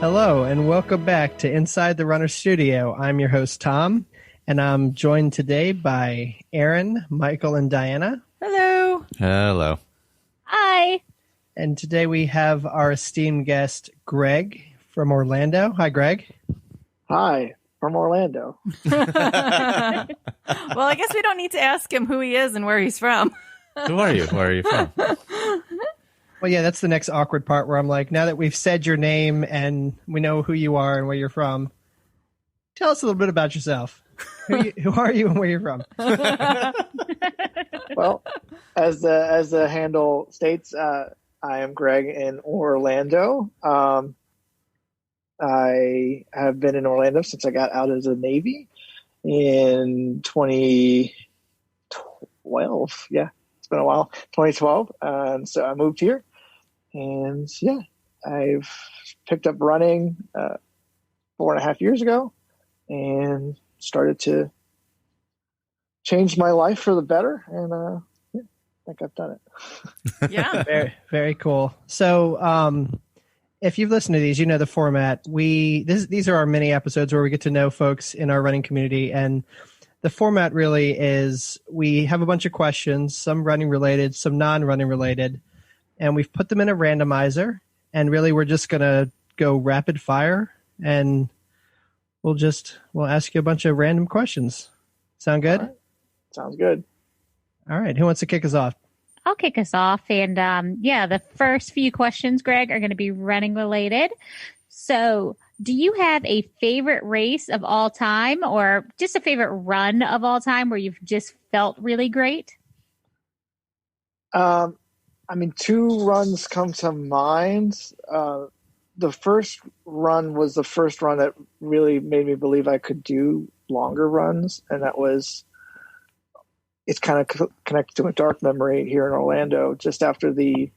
Hello, and welcome back to Inside the Runner Studio. I'm your host, Tom, and I'm joined today by Aaron, Michael, and Diana. Hello. Hello. Hi. And today we have our esteemed guest, Greg from Orlando. Hi, Greg. Hi, from Orlando. Well, I guess we don't need to ask him who he is and where he's from. Who are you? Where are you from? Well, yeah, that's the next awkward part where I'm like, now that we've said your name and we know who you are and where you're from, tell us a little bit about yourself. Who are you and where you're from? Well, as the handle states, I am Greg in Orlando. I have been in Orlando since I got out of the Navy in 2012. Yeah, it's been a while. 2012. And so I moved here. And yeah, I've picked up running 4.5 years ago and started to change my life for the better. And I think I've done it. Yeah. Very, very cool. So if you've listened to these, you know the format. These are our mini episodes where we get to know folks in our running community. And the format really is we have a bunch of questions, some running related, some non-running related. And we've put them in a randomizer, and really we're just going to go rapid fire, and we'll ask you a bunch of random questions. Sound good? All right. Sounds good. All right. Who wants to kick us off? I'll kick us off. And the first few questions, Greg, are going to be running related. So do you have a favorite race of all time or just a favorite run of all time where you've just felt really great? Two runs come to mind. The first run was the first run that really made me believe I could do longer runs. And it's kind of connected to a dark memory here in Orlando. Just after the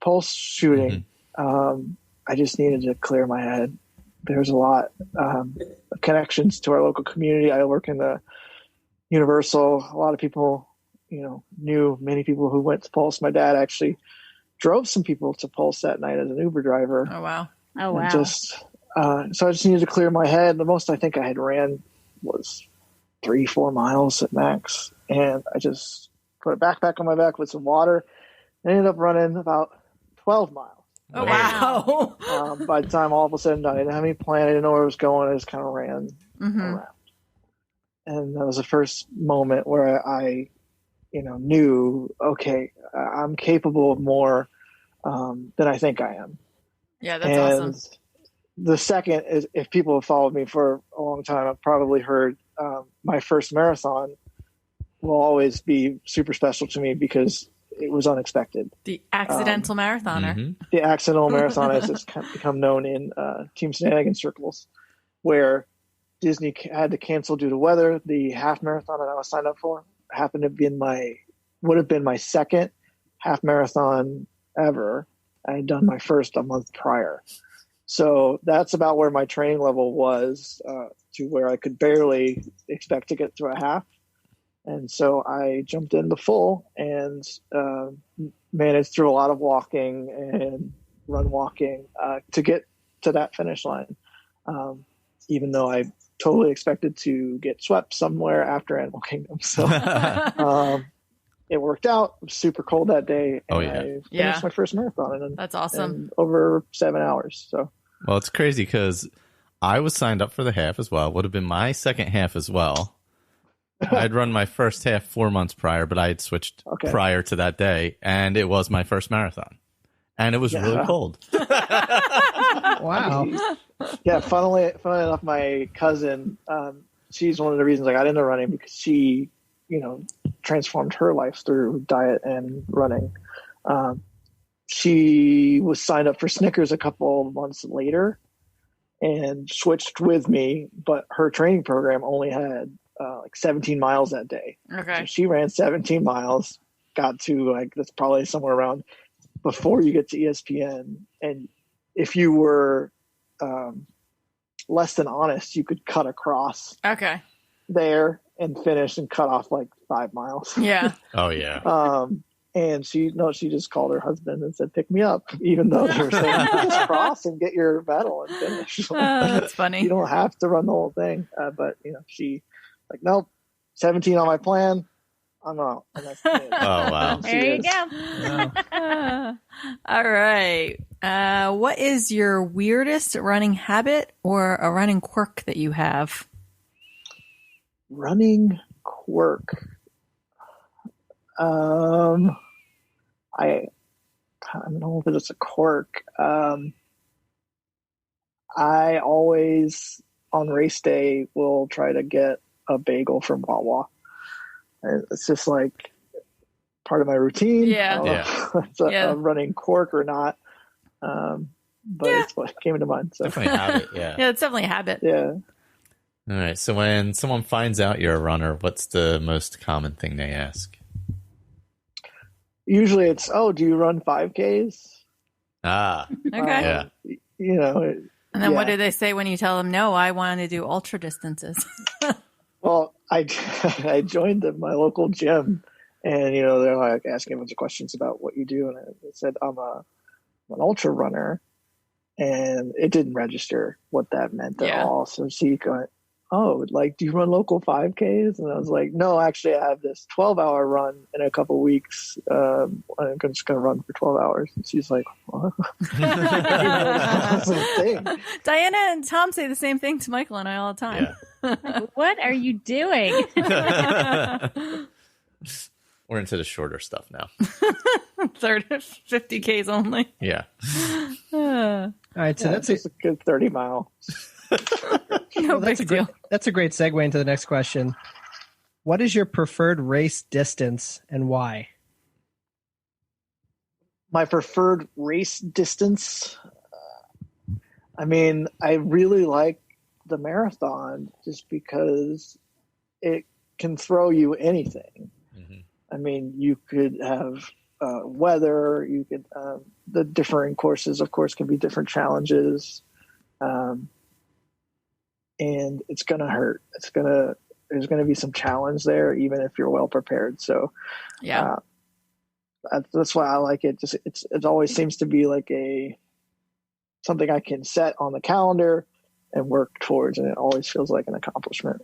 Pulse shooting, I just needed to clear my head. There's a lot of connections to our local community. I work in the Universal. A lot of people knew many people who went to Pulse. My dad actually drove some people to Pulse that night as an Uber driver. Oh, wow. Oh, wow. So I just needed to clear my head. The most I think I had ran was 3-4 miles at max. And I just put a backpack on my back with some water and ended up running about 12 miles. Oh, wow. By the time all of a sudden I didn't have any plan. I didn't know where I was going. I just kind of ran around. And that was the first moment where I knew, okay, I'm capable of more than I think I am. Yeah, that's awesome. The second is, if people have followed me for a long time, I've probably heard my first marathon will always be super special to me because it was unexpected. The accidental marathoner. Mm-hmm. The accidental marathon has just become known in Team Shenanigans circles, where Disney had to cancel due to weather. The half marathon that I was signed up for happened to be would have been my second half marathon ever. I had done my first a month prior. So that's about where my training level was, to where I could barely expect to get to a half. And so I jumped in the full and managed through a lot of walking and run walking to get to that finish line. Even though I totally expected to get swept somewhere after Animal Kingdom. So it worked out. It was super cold that day. And I finished my first marathon. That's awesome. In over 7 hours. So. Well, it's crazy because I was signed up for the half as well. Would have been my second half as well. I'd run my first half 4 months prior, but I had switched prior to that day, and it was my first marathon. And it was really cold. Wow. Yeah, funnily enough, my cousin, she's one of the reasons I got into running because she, transformed her life through diet and running. She was signed up for Snickers a couple of months later and switched with me, but her training program only had 17 miles that day. Okay. So she ran 17 miles, got to that's probably somewhere around before you get to ESPN. And if you were less than honest, you could cut across there and finish and cut off 5 miles. Yeah. Oh, yeah. And she just called her husband and said, pick me up, even though they were saying, just cross and get your medal and finish. That's funny. You don't have to run the whole thing. But, she like, nope, 17 on my plan. I'm out. And that's Oh, wow. There you go. All right. What is your weirdest running habit or a running quirk that you have? Running quirk. I don't know if it's a quirk. I always on race day will try to get a bagel from Wawa. And it's just like part of my routine. Yeah. I don't know if it's a running quirk or not. But it's what came into mind. So. Definitely a habit, yeah. Yeah, it's definitely a habit. Yeah. All right. So when someone finds out you're a runner, what's the most common thing they ask? Usually it's, do you run 5Ks? Ah. Okay. Yeah. And then what do they say when you tell them, no, I want to do ultra distances? Well, I joined my local gym, and they're like asking a bunch of questions about what you do, and I said I'm an ultra runner, and it didn't register what that meant at all. So she going, do you run local 5Ks? And I was like, no, actually, I have this 12-hour run in a couple weeks. I'm just going to run for 12 hours. And she's like, what? Diana and Tom say the same thing to Michael and I all the time. Yeah. What are you doing? We're into the shorter stuff now. 50 Ks only. Yeah. All right, so that's a good 30-mile. That's a great segue into the next question. What is your preferred race distance and why? My preferred race distance? I really like the marathon just because it can throw you anything. Mm-hmm. You could have weather, you could the differing courses, of course, can be different challenges. And it's going to hurt. There's going to be some challenge there, even if you're well prepared. So that's why I like it. Just, it always seems to be like something I can set on the calendar and work towards. And it always feels like an accomplishment.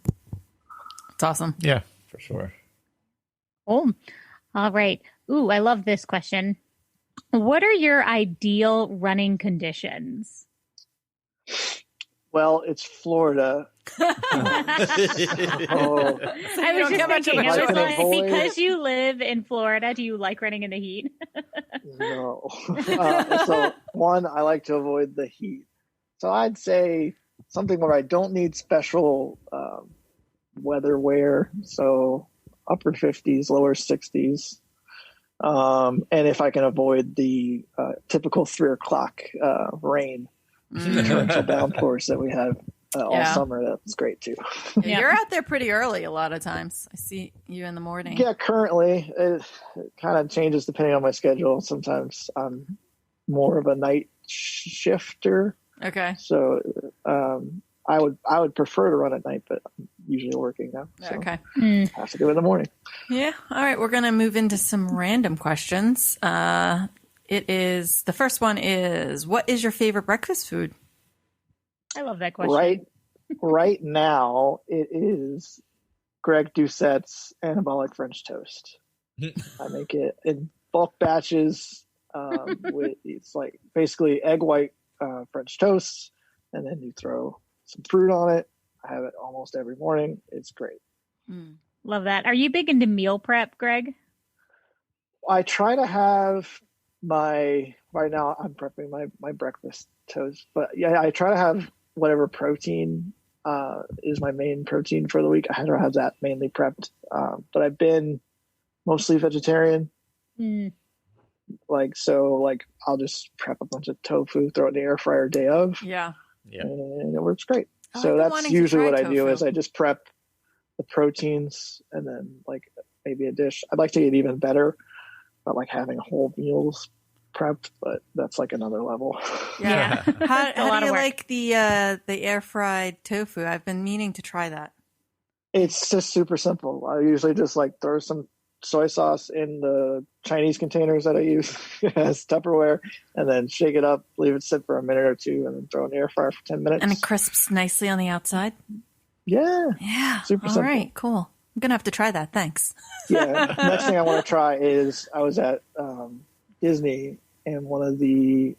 It's awesome. Yeah, for sure. Oh, all right. Ooh, I love this question. What are your ideal running conditions? Well, it's Florida. I was just thinking, because you live in Florida, do you like running in the heat? No. So, one, I like to avoid the heat. So I'd say something where I don't need special weather wear. So upper 50s, lower 60s. And if I can avoid the typical 3 o'clock rain, torrential downpours that we have all summer, that's great too. Yeah, you're out there pretty early a lot of times. I see you in the morning. Yeah, currently it kind of changes depending on my schedule. Sometimes I'm more of a night shifter. Okay. So I would prefer to run at night, but I'm usually working now. So okay. I have to do it in the morning. Yeah. All right. We're going to move into some random questions. The first one is, what is your favorite breakfast food? I love that question. Right now, it is Greg Doucette's anabolic French toast. I make it in bulk batches. It's like basically egg white French toast, and then you throw some fruit on it. I have it almost every morning. It's great. Love that. Are you big into meal prep, Greg? I try to have right now I'm prepping my breakfast toast, but yeah, I try to have whatever protein is my main protein for the week. I try to have that mainly prepped. But I've been mostly vegetarian. I'll just prep a bunch of tofu, throw it in the air fryer day of. Yeah. And it works great. So that's usually what I do is I just prep the proteins and then maybe a dish. I'd like to get even better about having whole meals prepped, but that's another level. Yeah. How do you like the air fried tofu? I've been meaning to try that. It's just super simple. I usually just throw some soy sauce in the Chinese containers that I use as Tupperware, and then shake it up, leave it sit for a minute or two, and then throw it in the air fryer for 10 minutes. And it crisps nicely on the outside. Yeah. Yeah. Super All simple. right, cool. I'm going to have to try that. Thanks. Yeah. Next thing I want to try is I was at Disney, and one of the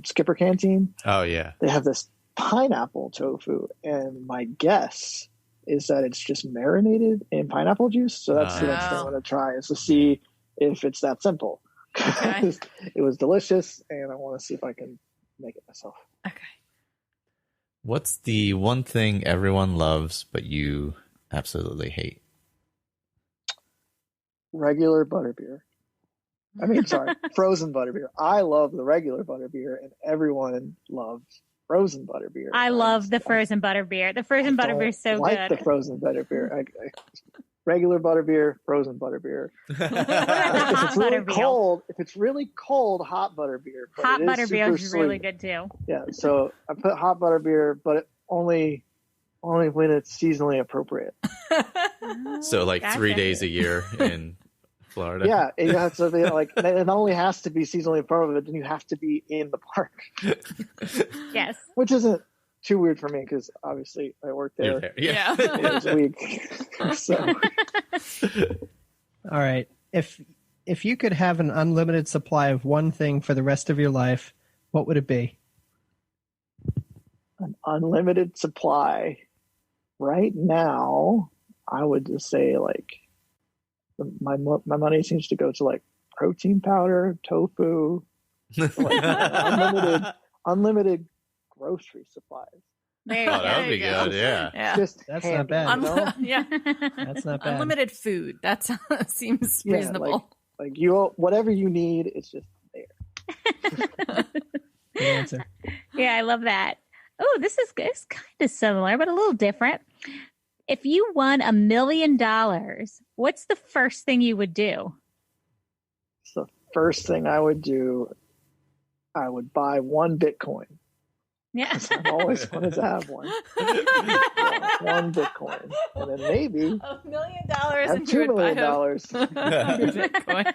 Skipper Canteen? Oh, yeah. They have this pineapple tofu, and my guess is that it's just marinated in pineapple juice. So that's the next thing I want to try, is to see if it's that simple. Okay. It was delicious, and I want to see if I can make it myself. Okay. What's the one thing everyone loves but you absolutely hate? Regular butterbeer. I mean, sorry, frozen butterbeer. I love the regular butterbeer, and everyone loves frozen butterbeer. I love the frozen butterbeer. The frozen butterbeer is so like good. the frozen butterbeer. Regular butterbeer, frozen butterbeer. If it's really cold, hot butterbeer. Hot butterbeer is really good too. Yeah, so I put hot butterbeer, but only when it's seasonally appropriate. So like Gotcha. 3 days a year in Florida. Yeah, it has to be like, it not only has to be seasonally appropriate, but then you have to be in the park. Yes. Which isn't too weird for me, because obviously I work there. You're there. Yeah. Days a week. So All right. If you could have an unlimited supply of one thing for the rest of your life, what would it be? an unlimited supply. Right now, I would just say like my money seems to go to like protein powder, tofu, like, unlimited grocery supplies. There you Oh, go. that would be good. Yeah. Yeah. Just That's handy, not bad. you know? Yeah. That's not bad. Unlimited food. That seems Yeah, reasonable. Like whatever you need, it's just there. Good answer. Yeah, I love that. Oh, this is it's kind of similar, but a little different. If you won $1 million, what's the first thing you would do? So first thing I would do, I would buy one Bitcoin. Yeah. I've always wanted to have one. Yeah, one Bitcoin. And then maybe $1 million have and you $2 would buy million. Bitcoin.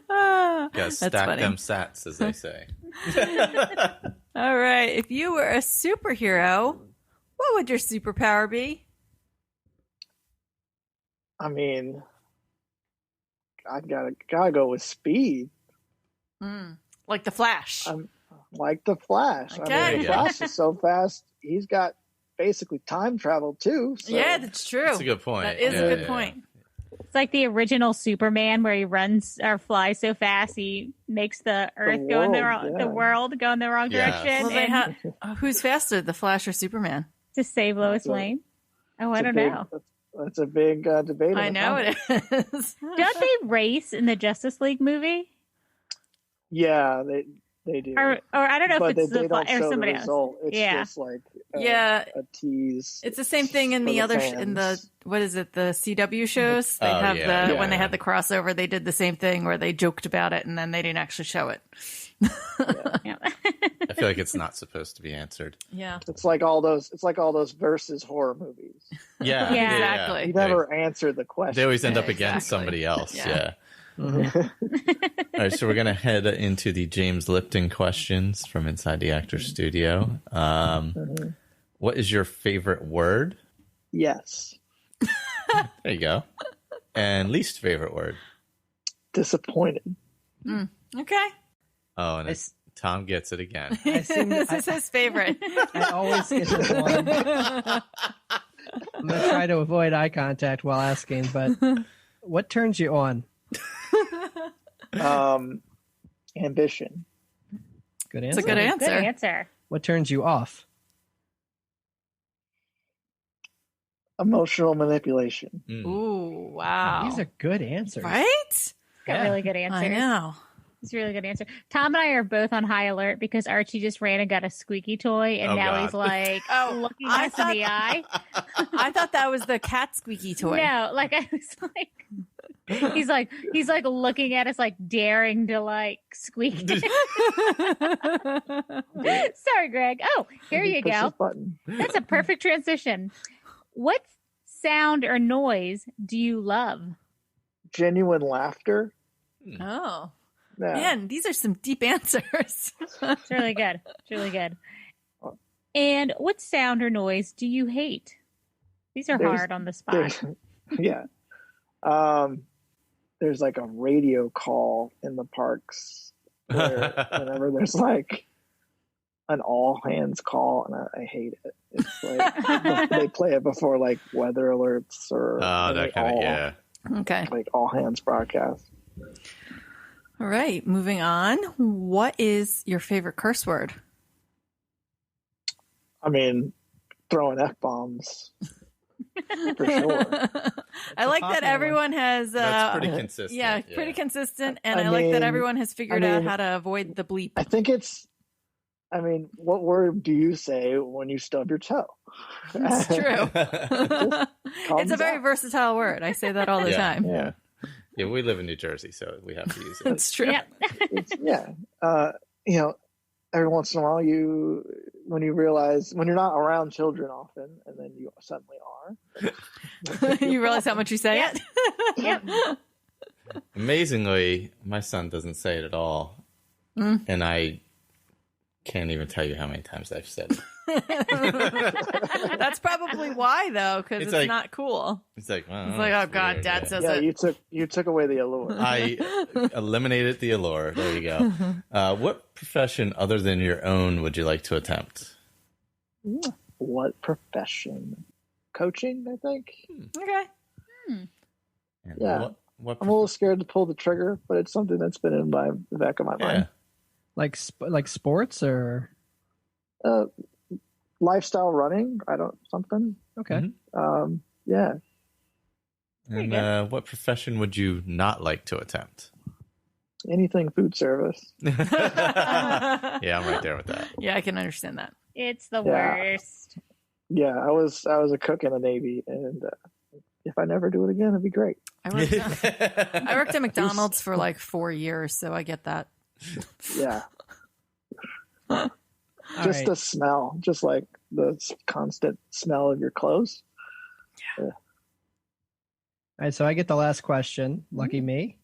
Gotta That's stack funny. them sats, as they say. All right. If you were a superhero, what would your superpower be? I mean, I gotta go with speed. Like the Flash. I'm like the Flash. Okay. I mean, the Yeah. Flash is so fast. He's got basically time travel too. So Yeah, that's true. That's a good point. That is Yeah, a good yeah. point. It's like the original Superman where he runs or flies so fast he makes the earth go in the world, wrong, yeah. the world go in the wrong Yeah. direction Well, they and who's faster, the Flash or Superman? to save Lois So- Lane. Oh, I it's a don't big- know. That's a big debate. in I the know comics. it is. Don't they race in the Justice League movie? Yeah, they do. Or I don't know but if it's they the don't or show somebody the else. result. It's Yeah. just like Yeah. a tease. It's the same thing in for the other in the fans. what is it, the CW shows? They Oh, have yeah, the yeah, when they yeah. had the crossover, they did the same thing where they joked about it and then they didn't actually show it. Yeah. I feel like it's not supposed to be answered. Yeah. It's like all those versus horror movies. Yeah. Yeah. Exactly. You never answer the question. They always end Yeah, up against exactly. somebody else. Yeah. Yeah. Mhm. All right, so we're gonna head into the James Lipton questions from inside the Actors Studio. What is your favorite word? Yes. There you go. And least favorite word? Disappointed. Okay. Oh, and Tom gets it again. I seem- This I- is his favorite. I always get this one. I'm going to try to avoid eye contact while asking, but what turns you on? Ambition. Good It's answer. a good answer. Good answer. What turns you off? Emotional manipulation. Ooh, wow. These are good answers. right? Got Yeah. really good answers. I know. It's a really good answer. Tom and I are both on high alert because Archie just ran and got a squeaky toy, and Oh, now God. he's like Oh, looking I us in the thought- eye. I thought that was the cat squeaky toy. No, like I was like, he's like looking at us like daring to like squeak. Sorry, Greg. Oh, here you Push go. this button. That's a perfect transition. What sound or noise do you love? Genuine laughter. Oh. Yeah. Man, these are some deep answers. It's really good. It's really good. And what sound or noise do you hate? These are hard on the spot. Yeah. There's like a radio call in the parks where whenever there's like an all hands call, and I hate it. It's like they play it before like weather alerts or that kind of, yeah. Okay. Like all hands broadcast. All right, moving on. What is your favorite curse word? I mean, throwing F-bombs. For sure. I like that everyone has. That's pretty consistent. Yeah, pretty consistent. And I like that everyone has figured out how to avoid the bleep. I think what word do you say when you stub your toe? It's true. It's a very versatile word. I say that all the time. Yeah. Yeah, we live in New Jersey, so we have to use it. It's true. Every once in a while, when you realize, when you're not around children often, and then you suddenly are. You realize how much you say it? Yep. Amazingly, my son doesn't say it at all. And I can't even tell you how many times I've said it. That's probably why, though, because it's like, not cool. It's like, well, it's like, oh god, weird. Dad says it. You took away the allure. I eliminated the allure. There you go. What profession other than your own would you like to attempt? What profession? Coaching, I think. Okay. Yeah. I'm a little scared to pull the trigger, but it's something that's been in the back of my mind. Like sports or lifestyle running. Something. Okay. Yeah. And what profession would you not like to attempt? Anything food service. Yeah, I'm right there with that. Yeah, I can understand that. It's the worst. Yeah, I was a cook in the Navy, and if I never do it again, it'd be great. I worked at McDonald's for like 4 years, so I get that. Yeah. Just the smell, just like the constant smell of your clothes. Yeah. All right, so I get the last question. Lucky me.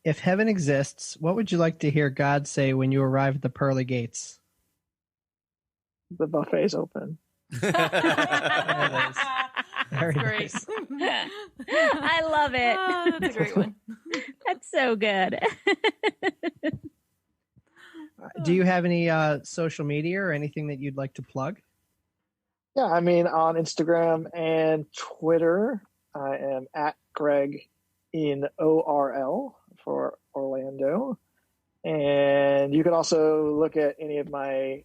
If heaven exists, what would you like to hear God say when you arrive at the pearly gates? The buffet's open. There it is. Very great. Nice. I love it. That's a great one. That's so good. Do you have any social media or anything that you'd like to plug? Yeah, I mean, on Instagram and Twitter, I am at Greg in ORL for Orlando. And you can also look at any of my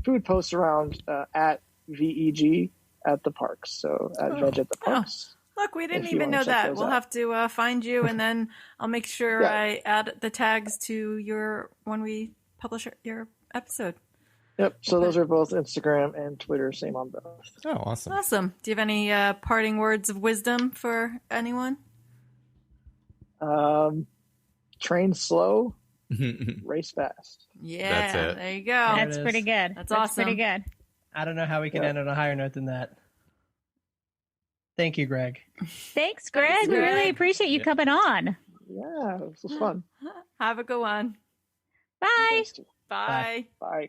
food posts around at VEG at the parks. So at Veg at the Parks. Look, we didn't even know that. We'll have to find you, and then I'll make sure I add the tags to when we publish your episode. Yep. So those are both Instagram and Twitter. Same on both. Oh, awesome. Awesome. Do you have any parting words of wisdom for anyone? Train slow, race fast. Yeah. That's it. There you go. That's pretty good. That's awesome. Pretty good. I don't know how we can end on a higher note than that. Thank you, Greg. Thanks, Greg. We really appreciate you coming on. Yeah, this was fun. Have a good one. Bye. Bye. Bye.